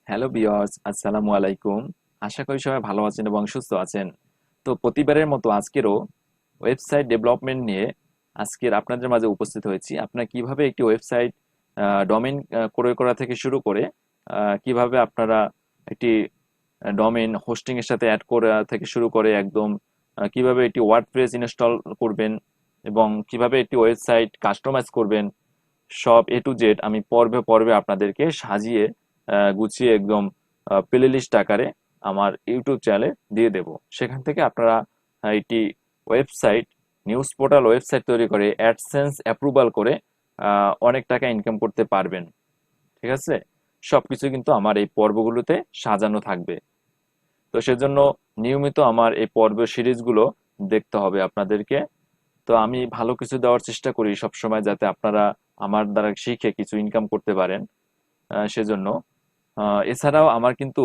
Hello viewers, আসসালামু আলাইকুম। আশা করি সবাই ভালো আছেন এবং সুস্থ আছেন। তো প্রতিবারের মতো আজকেরও ওয়েবসাইট ডেভেলপমেন্ট নিয়ে আজকের আপনাদের মাঝে উপস্থিত হয়েছি। আপনারা কিভাবে একটি ওয়েবসাইট ডোমেইন ক্রয় করা থেকে শুরু করে কিভাবে আপনারা একটি ডোমেইন হোস্টিং এর সাথে অ্যাড করা থেকে শুরু করে একদম কিভাবে একটি ওয়ার্ডপ্রেস ইনস্টল করবেন এবং কিভাবে একটি ওয়েবসাইট কাস্টমাইজ করবেন, সব এ টু জেড আমি পর্বে পর্বে আপনাদেরকে সাজিয়ে গুছিয়ে একদম প্লে লিস্ট আকারে আমার ইউটিউব চ্যানেলে দিয়ে দেব। সেখান থেকে আপনারা একটি ওয়েবসাইট, নিউজ পোর্টাল ওয়েবসাইট তৈরি করে অ্যাডসেন্স অ্যাপ্রুভাল করে অনেক টাকা ইনকাম করতে পারবেন। ঠিক আছে? সবকিছু কিন্তু আমার এই পর্বগুলোতে সাজানো থাকবে। তো সেজন্য নিয়মিত আমার এই পর্ব সিরিজগুলো দেখতে হবে আপনাদেরকে। তো আমি ভালো কিছু দেওয়ার চেষ্টা করি সবসময়, যাতে আপনারা আমার দ্বারা শিখে কিছু ইনকাম করতে পারেন। সেজন্য এছাড়াও আমার কিন্তু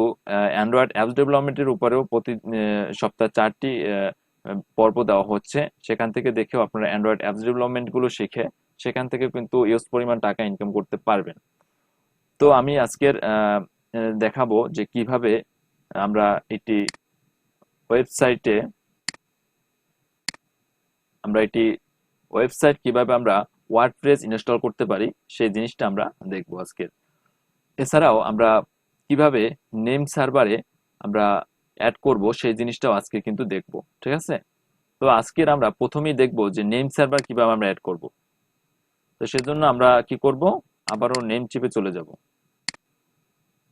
অ্যান্ড্রয়েড অ্যাপস ডেভেলপমেন্টের উপরেও প্রতি সপ্তাহে 4টি পর্ব দেওয়া হচ্ছে। সেখান থেকে দেখেও আপনারা অ্যান্ড্রয়েড অ্যাপস ডেভেলপমেন্টগুলো শিখে সেখান থেকে কিন্তু ইউজ পরিমাণ টাকা ইনকাম করতে পারবেন। তো আমি আজকের দেখাবো যে কিভাবে আমরা এটি ওয়েবসাইটে আমরা এটি ওয়েবসাইট কিভাবে আমরা ওয়ার্ডপ্রেস ইনস্টল করতে পারি সেই জিনিসটা আমরা দেখবো আজকে। এছাড়াও আমরা কিভাবে নেম সার্ভারে আমরা অ্যাড করব সেই জিনিসটাও আজকে কিন্তু দেখব। ঠিক আছে? তো আজকের আমরা প্রথমেই দেখব যে নেম সার্ভার কিভাবে আমরা অ্যাড করব। তো সেজন্য আমরা কি করব, আবারও নেম চিপে চলে যাব।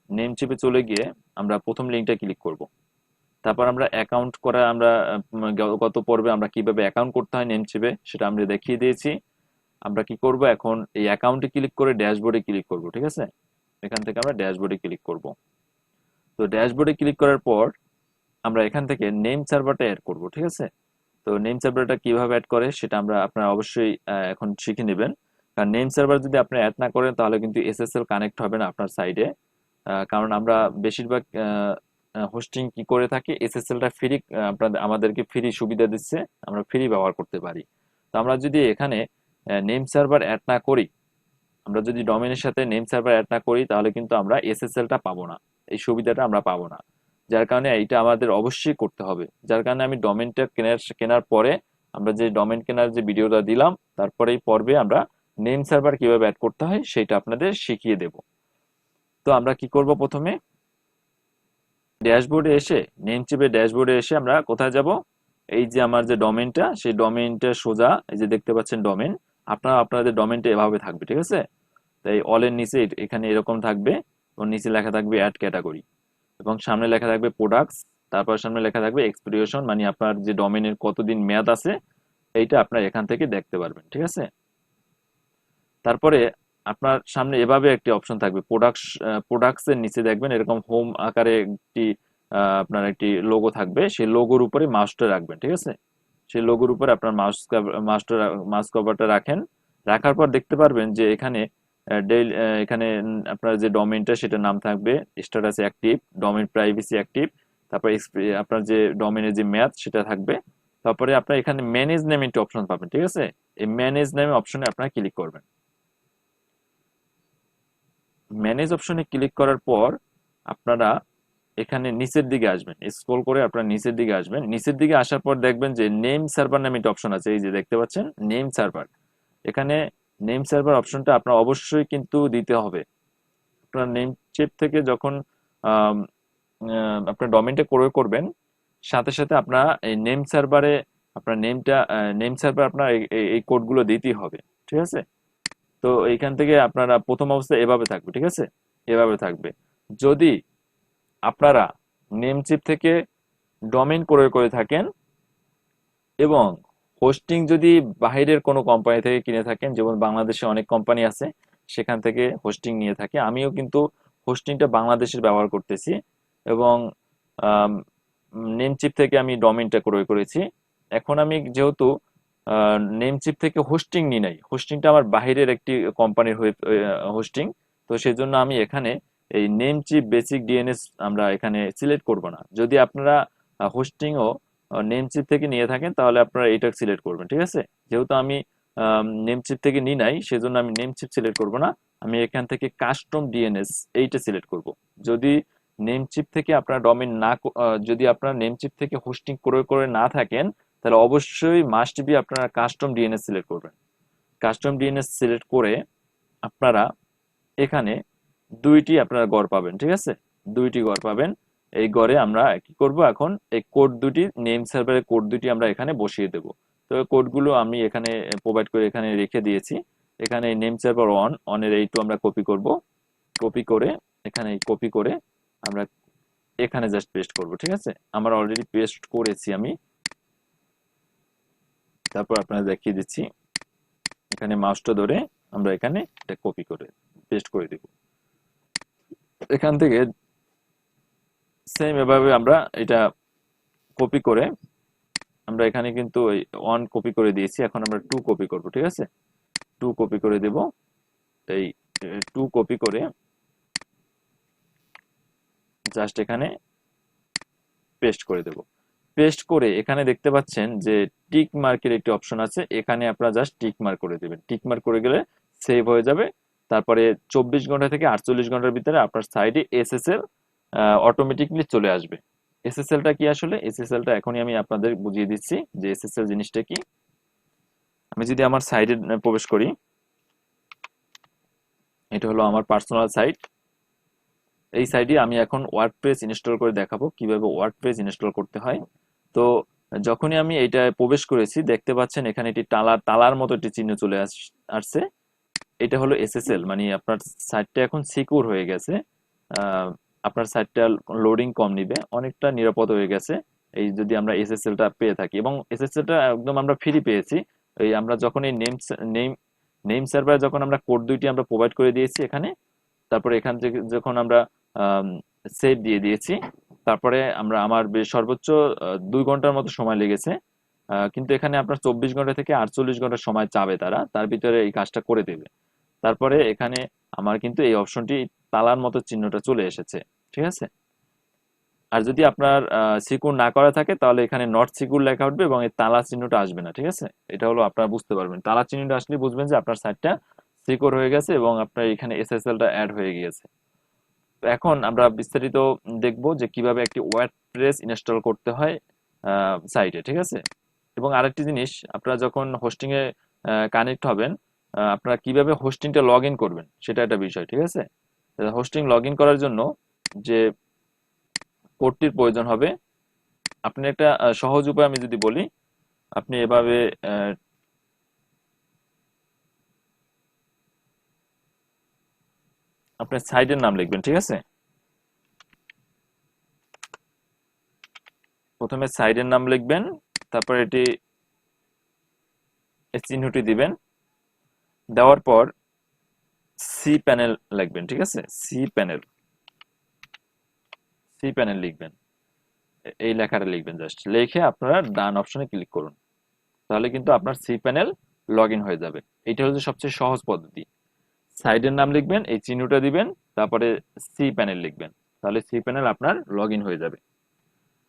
নেম চিপে চলে গিয়ে আমরা প্রথম লিঙ্কটা ক্লিক করব। তারপর আমরা অ্যাকাউন্ট করা আমরা গত পর্বে আমরা কিভাবে অ্যাকাউন্ট করতে হয় নেম চিপে সেটা আমরা দেখিয়ে দিয়েছি। আমরা কি করব, এখন এই অ্যাকাউন্টে ক্লিক করে ড্যাশবোর্ডে ক্লিক করব। ঠিক আছে? এখান থেকে আমরা ড্যাশবোর্ডে ক্লিক করব। তো ড্যাশবোর্ডে ক্লিক করার পর আমরা এখান থেকে নেম সার্ভারটা অ্যাড করব। ঠিক আছে? তো নেম সার্ভারটা কিভাবে অ্যাড করে সেটা আপনারা অবশ্যই এখন শিখে নেবেন। কারণ নেম সার্ভার যদি আপনি অ্যাড না করেন তাহলে কিন্তু এসএসএল কানেক্ট হবে না আপনার সাইডে। কারণ আমরা বেশিরভাগ হোস্টিং কি করে থাকি, এসএসএলটা ফ্রি, আমাদেরকে ফ্রি সুবিধা দিচ্ছে, আমরা ফ্রি ব্যবহার করতে পারি। তো আমরা যদি এখানে নেম সার্ভার অ্যাড না করি, আমরা যদি ডোমেনের সাথে নেম সার্ভার অ্যাড না করি তাহলে কিন্তু আমরা এসএসএলটা পাবো না, এই সুবিধাটা আমরা পাবো না। যার কারণে এইটা আমাদের অবশ্যই করতে হবে। যার কারণে আমি ডোমেনটা কেনার পরে আমরা যে ডোমেন কেনার যে ভিডিওটা দিলাম তারপরে এই পর্বে আমরা নেম সার্ভার কিভাবে অ্যাড করতে হয় সেটা আপনাদের শিখিয়ে দেব। তো আমরা কি করব, প্রথমে ড্যাশবোর্ডে এসে নেম চিপে ড্যাশবোর্ডে এসে আমরা কোথায় যাব, এই যে আমার যে ডোমেনটা সেই ডোমেনটা সোজা এই যে দেখতে পাচ্ছেন ডোমেন, আপনারা আপনাদের ডোমেনটা এভাবে থাকবে। ঠিক আছে? তাই অলের নিচে এখানে এরকম থাকবে, ওর নিচে লেখা থাকবে অ্যাড ক্যাটাগরি এবং সামনে লেখা থাকবে প্রোডাক্টস, তারপর সামনে লেখা থাকবে এক্সপিরিয়েশন, মানে আপনার যে ডোমেনের কতদিন মেয়াদ আছে এইটা আপনার এখান থেকে দেখতে পারবেন। ঠিক আছে? তারপরে আপনার সামনে এভাবে একটি অপশন থাকবে প্রোডাক্টস এর নিচে দেখবেন এরকম হোম আকারে একটি আপনার একটি লোগো থাকবে, সেই লোগোর উপরে মাউসটা রাখবেন। ঠিক আছে? সেই লোগোর উপরে আপনার মাউস কভারটা রাখেন। রাখার পর দেখতে পারবেন যে এখানে এখানে আপনার যে ডোমেইনটা সেটার নাম থাকবে status active, domain privacy active, তারপর আপনার যে ডোমেইনের যে মেয়াদ সেটা থাকবে। তারপরে আপনার এখানে ম্যানেজ নেম একটি অপশন পাবেন। ঠিক আছে? এই ম্যানেজ নেম অপশনে আপনারা ক্লিক করবেন। ম্যানেজ অপশনে ক্লিক করার পর আপনারা এখানে নিচের দিকে আসবেন, স্ক্রল করে আপনারা নিচের দিকে আসবেন। নিচের দিকে আসার পর দেখবেন যে নেম সার্ভার নামে একটা অপশন আছে, এই যে দেখতে পাচ্ছেন নেম সার্ভার। এখানে নেম সার্ভার অপশনটা আপনার অবশ্যই কিন্তু দিতে হবে। আপনার নেম চিপ থেকে যখন আম, আপনার ডোমেইনটা ক্রয় করবেন সাথে সাথে আপনার এই নেম সার্ভারে আপনার নেম সার্ভার আপনার এই কোডগুলো দিতেই হবে। ঠিক আছে? তো এইখান থেকে আপনারা প্রথম অবস্থায় এভাবে থাকবে। ঠিক আছে? এভাবে থাকবে। যদি আপনারা নেমচিপ থেকে ডোমেইন ক্রয় করে থাকেন এবং হোস্টিং যদি বাইরের কোনো কোম্পানি থেকে কিনে থাকেন, যেমন বাংলাদেশে অনেক কোম্পানি আছে সেখান থেকে হোস্টিং নিয়ে থাকে, আমিও কিন্তু হোস্টিংটা বাংলাদেশের ব্যবহার করতেছি এবং নেমচিপ থেকে আমি ডোমেইনটা ক্রয় করেছি। এখন আমি যেহেতু নেমচিপ থেকে হোস্টিং নিই নাই, হোস্টিংটা আমার বাইরের একটি কোম্পানির হয়ে হোস্টিং, তো সেজন্য আমি এখানে এই নেমচিপ বেসিক ডিএনএস আমরা এখানে সিলেক্ট করব না। যদি আপনারা হোস্টিংও নেমচিপ থেকে নিয়ে থাকেন তাহলে আপনারা এইটা সিলেক্ট করবেন। ঠিক আছে? যেহেতু আমি নেমচিপ থেকে নিই নাই সেজন্য আমি নেমচিপ সিলেক্ট করব না, আমি এখান থেকে কাস্টম ডিএনএস এইটা সিলেক্ট করব। যদি নেমচিপ থেকে আপনার ডোমেইন না যদি আপনার নেমচিপ থেকে হোস্টিং করে করে না থাকেন, তাহলে অবশ্যই মাস্ট বি আপনারা কাস্টম ডিএনএস সিলেক্ট করবেন। কাস্টম ডিএনএস সিলেক্ট করে আপনারা এখানে দুইটি আপনারা গড় পাবেন, ঠিক আছে? দুইটি গড় পাবেন। এই গড়ে আমরা কি করব, এখন এই কোড দুটি, নেম সার্ভারের কোড দুটি আমরা এখানে বসিয়ে দেব। তো কোডগুলো আমি এখানে প্রোভাইড করে এখানে রেখে দিয়েছি। এখানে নেম সার্ভার অনের এইটু আমরা কপি করব। কপি করে এখানে কপি করে আমরা এখানে জাস্ট পেস্ট করব, ঠিক আছে? আমরা অলরেডি পেস্ট করেছি আমি। তারপর আপনাদের দেখিয়ে দিচ্ছি। এখানে মাউসটা ধরে আমরা এখানে এটা কপি করে পেস্ট করে দেব। এখান থেকে সেম এভাবে আমরা এটা কপি করে আমরা এখানে কিন্তু ওই 1 কপি করে দিয়েছি, এখন আমরা 2 কপি করব, ঠিক আছে? 2 কপি করে দেব। এই 2 কপি করে জাস্ট এখানে পেস্ট করে দেব। পেস্ট করে এখানে দেখতে পাচ্ছেন যে টিক মার্কের একটি অপশন আছে, এখানে আপনারা জাস্ট টিক মার্ক করে দেবেন। টিক মার্ক করে গেলে সেভ হয়ে যাবে। তারপরে 24 ঘন্টা থেকে 48 ঘন্টার ভিতরে আপনার সাইডে এসএসএল অটোমেটিকলি চলে আসবে। এসএসএলটা কি আসলে? এসএসএলটা এখনই আমি আপনাদের বুঝিয়ে দিচ্ছি যে এসএসএল জিনিসটা কি। আমি যদি আমার সাইডে প্রবেশ করি, এটা হলো আমার পার্সোনাল সাইট। এই সাইডে আমি এখন ওয়ার্ডপ্রেস ইনস্টল করে দেখাবো কিভাবে ওয়ার্ডপ্রেস ইনস্টল করতে হয়। তো যখনই আমি এইটা প্রবেশ করেছি, দেখতে পাচ্ছেন এখানে একটি তালার মতো একটি চিহ্ন চলে আসছে। এটা হলো এসএসএল, মানে আপনার সাইটটা এখন সিকিউর হয়ে গেছে। আপনার সাইটটা লোডিং কম নিবে, অনেকটা নিরাপদ হয়ে গেছে এই যদি আমরা এসএসএলটা পেয়ে থাকি। এবং এসএসএলটা একদম আমরা ফ্রি পেয়েছি। এই আমরা যখন এই নেম নেম সার্ভার যখন আমরা কোড দুইটি আমরা প্রোভাইড করে দিয়েছি এখানে, তারপরে এখান থেকে যখন আমরা সেভ দিয়ে দিয়েছি, তারপরে আমরা আমার সর্বোচ্চ 2 ঘন্টার মতো সময় লেগেছে। কিন্তু এখানে আপনার 24 ঘন্টা থেকে 48 ঘন্টা সময় চাবে তারা, তার ভিতরে এই কাজটা করে দেবে। তারপরে এখানে আমার কিন্তু এই অপশনটি তালার মতো চিহ্নটা চলে এসেছে, ঠিক আছে? আর যদি আপনার সিকিউর না করা থাকে তাহলে এখানে নট সিকিউর লেখা উঠবে এবং এই তালা চিহ্নটা আসবে না, ঠিক আছে? এটা হলো আপনারা বুঝতে পারবেন, তালা চিহ্নটা আসলে বুঝবেন যে আপনার সাইটটা সিকিউর হয়ে গেছে এবং আপনার এখানে এসএসএলটা অ্যাড হয়ে গিয়েছে। তো এখন আমরা বিস্তারিত দেখব যে কিভাবে একটি ওয়ার্ডপ্রেস ইনস্টল করতে হয় সাইটে, ঠিক আছে? এবং আরেকটি জিনিস, আপনারা যখন হোস্টিং এ কানেক্ট হবেন, আপনারা কিভাবে হোস্টিংটা লগ ইন করবেন সেটা একটা বিষয়, ঠিক আছে? হোস্টিং লগ ইন করার জন্য যে কোডটির প্রয়োজন হবে, আপনি একটা সহজ উপায় আমি যদি বলি, আপনি এভাবে আপনার সাইটের নাম লিখবেন, ঠিক আছে? প্রথমে সাইটের নাম লিখবেন, তারপর এটি এই চিহ্নটি দিবেন, দেওয়ার পর সি প্যানেল লিখবেন, ঠিক আছে? সি প্যানেল, সি প্যানেল লিখবেন, এই লেখাটা লিখবেন। জাস্ট লিখে আপনারা ডান অপশনে ক্লিক করুন, তাহলে কিন্তু আপনার সি প্যানেল লগ ইন হয়ে যাবে। এটা হচ্ছে সবচেয়ে সহজ পদ্ধতি। সাইডের নাম লিখবেন, এই চিহ্নটা দিবেন, তারপরে সি প্যানেল লিখবেন, তাহলে সি প্যানেল আপনার লগ ইন হয়ে যাবে।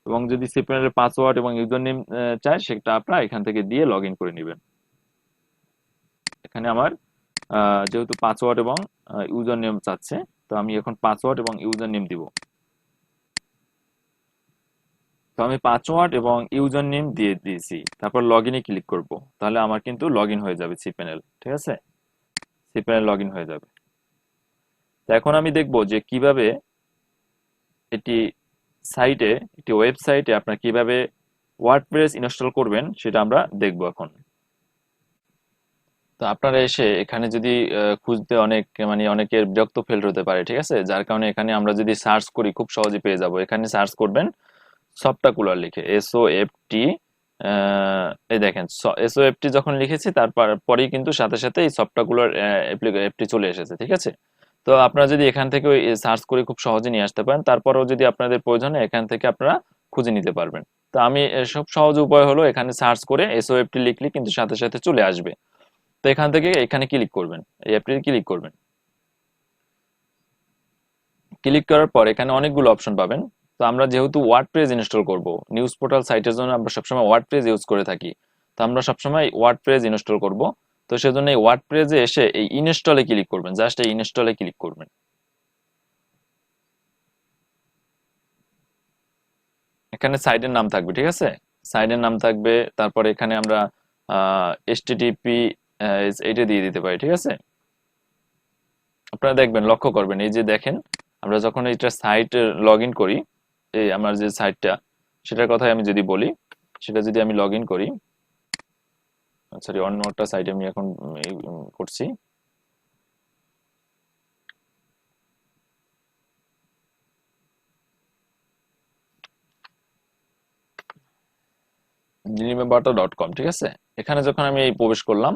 এবং যদি সি প্যানেলের পাসওয়ার্ড এবং ইউজার নেম চায়, সেটা আপনারা এখান থেকে দিয়ে লগ ইন করে নেবেন। এখানে আমার যেহেতু পাসওয়ার্ড এবং ইউজার নেম চাচ্ছে, তো আমি এখন পাসওয়ার্ড এবং ইউজার নেম দিব। তো আমি পাসওয়ার্ড এবং ইউজার নেম দিয়ে দিয়েছি, তারপর লগ ইনে ক্লিক করব, তাহলে আমার কিন্তু লগ ইন হয়ে যাবে সি প্যানেল, ঠিক আছে? সি প্যানেল লগ ইন হয়ে যাবে। তো এখন আমি দেখব যে কিভাবে এটি সাইটে, একটি ওয়েবসাইটে আপনারা কিভাবে ওয়ার্ডপ্রেস ইনস্টল করবেন সেটা আমরা দেখব এখন। তো আপনারা এসে এখানে যদি খুঁজতে অনেক, মানে অনেকের বিরক্ত ফিল হতে পারে, ঠিক আছে? যার কারণে এখানে আমরা যদি সার্চ করি খুব সহজে পেয়ে যাব। এখানে সার্চ করবেন সফটাকুলার লিখে, SOFT। এই দেখেন SOFT যখন লিখেছি তারপর পরেই কিন্তু সাথে সাথে এই সফটাকুলার অ্যাপটি চলে এসেছে, ঠিক আছে? তো আপনারা যদি এখান থেকে সার্চ করে খুব সহজে নিয়ে আসতে পারেন, তারপরেও যদি আপনাদের প্রয়োজন হয় এখান থেকে আপনারা খুঁজে নিতে পারবেন। তো আমি সব সহজ উপায় হলো এখানে সার্চ করে SOFT লিখলে কিন্তু সাথে সাথে চলে আসবে। তো এখান থেকে এখানে ক্লিক করবেন, এই অ্যাপটি ক্লিক করবেন। ক্লিক করার পর এখানে অনেকগুলো অপশন পাবেন। তো আমরা যেহেতু ওয়ার্ডপ্রেস ইনস্টল করব, নিউজ পোর্টাল সাইটের জন্য আমরা সবসময় ওয়ার্ডপ্রেস ইউজ করে থাকি, তো আমরা সবসময় ওয়ার্ডপ্রেস ইনস্টল করব। তো সেজন্য এই ওয়ার্ডপ্রেসে এসে এই ইনস্টলে ক্লিক করবেন, জাস্ট এই ইনস্টলে ক্লিক করবেন। এখানে সাইটের নাম থাকবে, ঠিক আছে, সাইটের নাম থাকবে। তারপরে এখানে আমরা http এইটা দিয়ে দিতে পারি, ঠিক আছে। আপনারা দেখবেন, লক্ষ্য করবেন, এই যে দেখেন আমরা যখন এটা সাইট লগ ইন করি, এই আমার যে সাইটটা সেটার কথাই আমি যদি বলি, সেটা যদি আমি লগ ইন করি, সরি অন্য একটা সাইটে আমি এখন করছি। জিনিমেম্বার্তা.com, ঠিক আছে। এখানে যখন আমি এই প্রবেশ করলাম,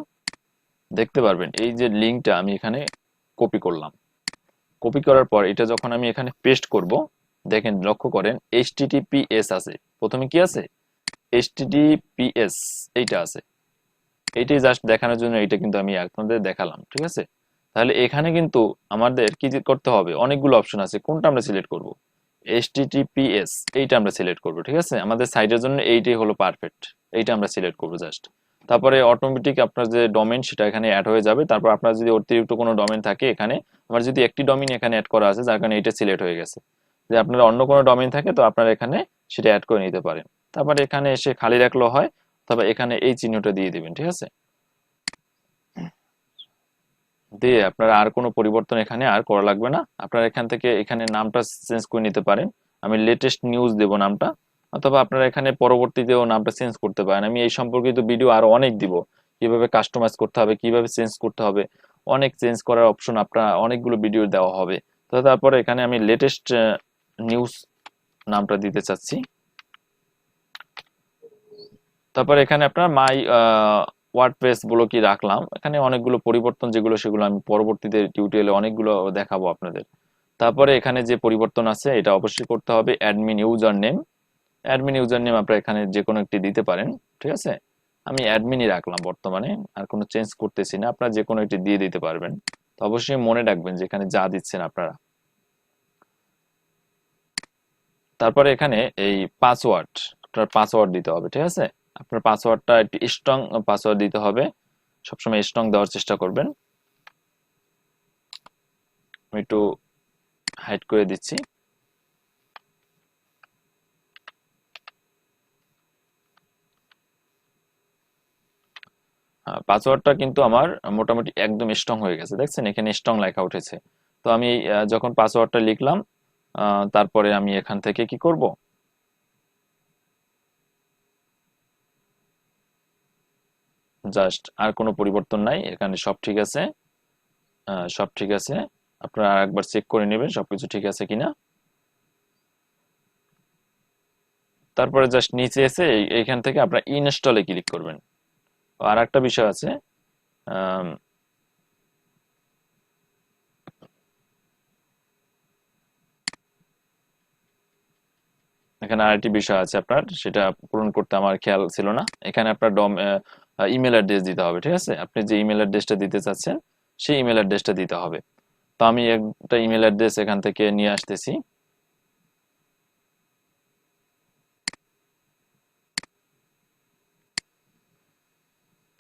দেখতে পারবেন এই যে লিঙ্কটা আমি এখানে কপি করলাম। কপি করার পর এটা যখন আমি এখানে পেস্ট করব, দেখেন লক্ষ্য করেন https আছে, প্রথমে কি আছে, https এইটা আছে। এইটাই জাস্ট দেখানোর জন্য এটা কিন্তু আমি আপনাদের দেখালাম, ঠিক আছে। তাহলে এখানে কিন্তু আমাদের কি করতে হবে, অনেকগুলো অপশন আছে, কোনটা আমরা সিলেক্ট করব, https এইটা আমরা সিলেক্ট করব, ঠিক আছে। আমাদের সাইটের জন্য এইটাই হলো পারফেক্ট, এইটা আমরা সিলেক্ট করব জাস্ট। তারপরে অটোমেটিক আপনার যে ডোমেইন সেটা এখানে অ্যাড হয়ে যাবে। তারপর আপনার যদি অতিরিক্ত কোনো ডোমেইন থাকে, এখানে আমার যদি একটি ডোমেইন এখানে অ্যাড করা আছে, যার কারণে এটা সিলেক্ট হয়ে গেছে। যদি আপনার অন্য কোনো ডোমেইন থাকে তো আপনারা এখানে সেটা অ্যাড করে নিতে পারেন। তারপরে এখানে এসে খালি রাখলেও হয়, তবে এখানে এই চিহ্নটা দিয়ে দিবেন, ঠিক আছে। দিয়ে আপনারা আর কোনো পরিবর্তন এখানে আর করা লাগবে না। আপনারা এখান থেকে এখানে নামটা চেঞ্জ করে নিতে পারেন। আমি লেটেস্ট নিউজ দেব নামটা, অথবা আপনারা এখানে পরবর্তীতেও নামটা চেঞ্জ করতে পারেন। আমি এই সম্পর্কিত ভিডিও আরো অনেক দিব, কিভাবে কাস্টমাইজ করতে হবে, কিভাবে চেঞ্জ করতে হবে, অনেক চেঞ্জ করার অপশন আপনার অনেকগুলো ভিডিও দেওয়া হবে। তো তারপরে এখানে আমি লেটেস্ট নিউজ নামটা দিতে চাচ্ছি। তারপরে এখানে আপনার মাই ওয়ার্ডপ্রেস বলে কি রাখলাম, এখানে অনেকগুলো পরিবর্তন যেগুলো সেগুলো আমি পরবর্তীতে টিউটোরিয়ালে অনেকগুলো দেখাবো আপনাদের। তারপরে এখানে যে পরিবর্তন আছে এটা অবশ্যই করতে হবে, admin user name. Admin user name আপনারা এখানে যে কোনো একটি দিতে পারেন, ঠিক আছে। আমি অ্যাডমিনই রাখলাম বর্তমানে, আর কোনো চেঞ্জ করতেছি না, আপনারা যে কোনো একটি দিয়ে দিতে পারবেন। তো অবশ্যই মনে রাখবেন যে এখানে যা দিচ্ছেন আপনারা। তারপরে এখানে এই পাসওয়ার্ড, আপনার পাসওয়ার্ড দিতে হবে, ঠিক আছে। আপনার পাসওয়ার্ডটা একটু স্ট্রং পাসওয়ার্ড দিতে হবে, সবসময় স্ট্রং দেওয়ার চেষ্টা করবেন। আমি একটু হাইড করে দিচ্ছি। পাসওয়ার্ডটা কিন্তু আমার মোটামুটি একদম স্ট্রং হয়ে গেছে, দেখছেন এখানে স্ট্রং লেখা উঠেছে। তো আমি যখন পাসওয়ার্ডটা লিখলাম, তারপরে আমি এখান থেকে কি করব, জাস্ট আর কোনো পরিবর্তন নাই, এখানে সব ঠিক আছে। সব ঠিক আছে, আপনারা একবার চেক করে নেবেন সবকিছু ঠিক আছে কিনা। তারপরে জাস্ট নিচে এসে এইখান থেকে আপনারা ইনস্টলে ক্লিক করবেন। আর একটা বিষয় আছে, আম, এখানে আরেকটি বিষয় আছে আপনার, সেটা পূরণ করতে আমার খেয়াল ছিল না। এখানে আপনার ইমেল অ্যাড্রেস দিতে হবে, ঠিক আছে। আপনি যে ইমেল অ্যাড্রেসটা দিতে চাচ্ছেন সেই ইমেল অ্যাড্রেসটা দিতে হবে। তো আমি একটা ইমেল অ্যাড্রেস এখান থেকে নিয়ে আসতেছি।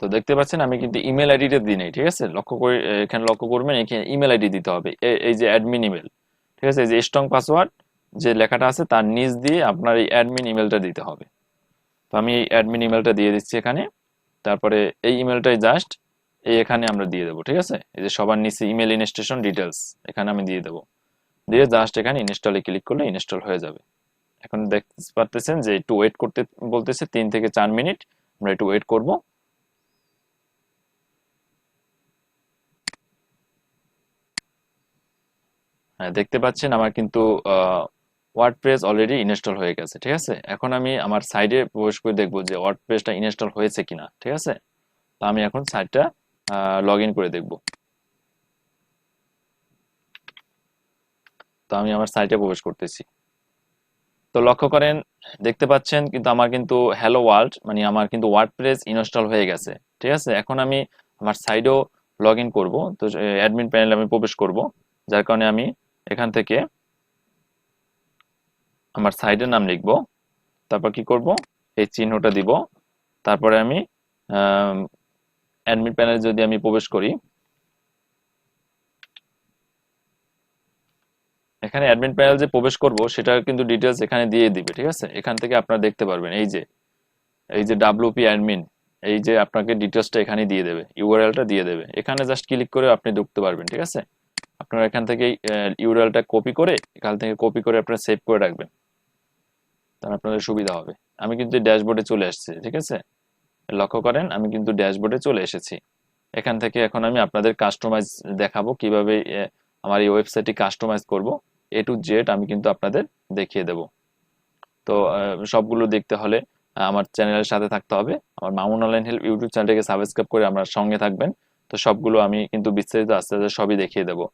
তো দেখতে পাচ্ছেন আমি কিন্তু ইমেল আইডিটা দিই নাই, ঠিক আছে। লক্ষ্য করে এখানে লক্ষ্য করবেন, এখানে ইমেল আইডি দিতে হবে, এই যে অ্যাডমিন ইমেল, ঠিক আছে। এই যে স্ট্রং পাসওয়ার্ড যে লেখাটা আছে তার নিচ দিয়ে আপনার এই অ্যাডমিন ইমেলটা দিতে হবে। তো আমি এই অ্যাডমিন ইমেলটা দিয়ে দিচ্ছি এখানে। তারপরে এই ইমেলটাই জাস্ট এখানে আমরা দিয়ে দেবো, ঠিক আছে। এই যে সবার নিচে ইমেল ইনস্টলেশন ডিটেলস এখানে আমি দিয়ে দেবো, দিয়ে জাস্ট এখানে ইনস্টলে ক্লিক করলে ইনস্টল হয়ে যাবে। এখন দেখতে পারতেছেন যে একটু ওয়েট করতে বলতেছে, 3 থেকে 4 মিনিট, আমরা একটু ওয়েট করব। হ্যাঁ, দেখতে পাচ্ছেন আমার কিন্তু ওয়ার্ডপ্রেস অলরেডি ইনস্টল হয়ে গেছে, ঠিক আছে। এখন আমি আমার সাইডে প্রবেশ করে দেখবো যে ওয়ার্ডপ্রেসটা ইনস্টল হয়েছে কিনা, ঠিক আছে। তো আমি এখন সাইটটা লগ ইন করে দেখব। তো আমি আমার সাইটে প্রবেশ করতেছি। তো লক্ষ্য করেন, দেখতে পাচ্ছেন কিন্তু আমার কিন্তু হ্যালো ওয়ার্ল্ড মানে আমার কিন্তু ওয়ার্ডপ্রেস ইনস্টল হয়ে গেছে, ঠিক আছে। এখন আমি আমার সাইডেও লগ ইন করবো, তো অ্যাডমিন প্যানেলে আমি প্রবেশ করব। যার কারণে আমি এখান থেকে আমার সাইডের নাম লিখব, তারপর কি করব, এই চিহ্নটা দিব। তারপরে আমি অ্যাডমিন প্যানেলে যদি আমি প্রবেশ করি, এখানে অ্যাডমিন প্যানেল যে প্রবেশ করব সেটা কিন্তু ডিটেলস এখানে দিয়ে দিবে, ঠিক আছে। এখান থেকে আপনারা দেখতে পারবেন এই যে ডাব্লিউপি অ্যাডমিন, এই যে আপনাকে ডিটেলসটা এখানে দিয়ে দেবে, ইউআরএলটা দিয়ে দেবে। এখানে জাস্ট ক্লিক করে আপনি ঢুকতে পারবেন, ঠিক আছে। আপনারা এখান থেকে ইউআরএলটা কপি করে আপনারা সেভ করে রাখবেন, তাহলে আপনাদের সুবিধা হবে। আমি কিন্তু ড্যাশবোর্ডে চলে আসছি, ঠিক আছে। লক্ষ্য করেন আমি কিন্তু ড্যাশবোর্ডে চলে এসেছি। এখান থেকে এখন আমি আপনাদের কাস্টমাইজ দেখাবো, কিভাবে আমার এই ওয়েবসাইটটি কাস্টমাইজ করব। A to Z আমি কিন্তু আপনাদের দেখিয়ে দেব। তো সবগুলো দেখতে হলে আমার চ্যানেলের সাথে থাকতে হবে। আমার মামুন অনলাইন হেল্প ইউটিউব চ্যানেলটাকে সাবস্ক্রাইব করে আমার সঙ্গে থাকবেন। তো সবগুলো আমি কিন্তু বিস্তারিত আস্তে আস্তে সবই দেখিয়ে দেবো।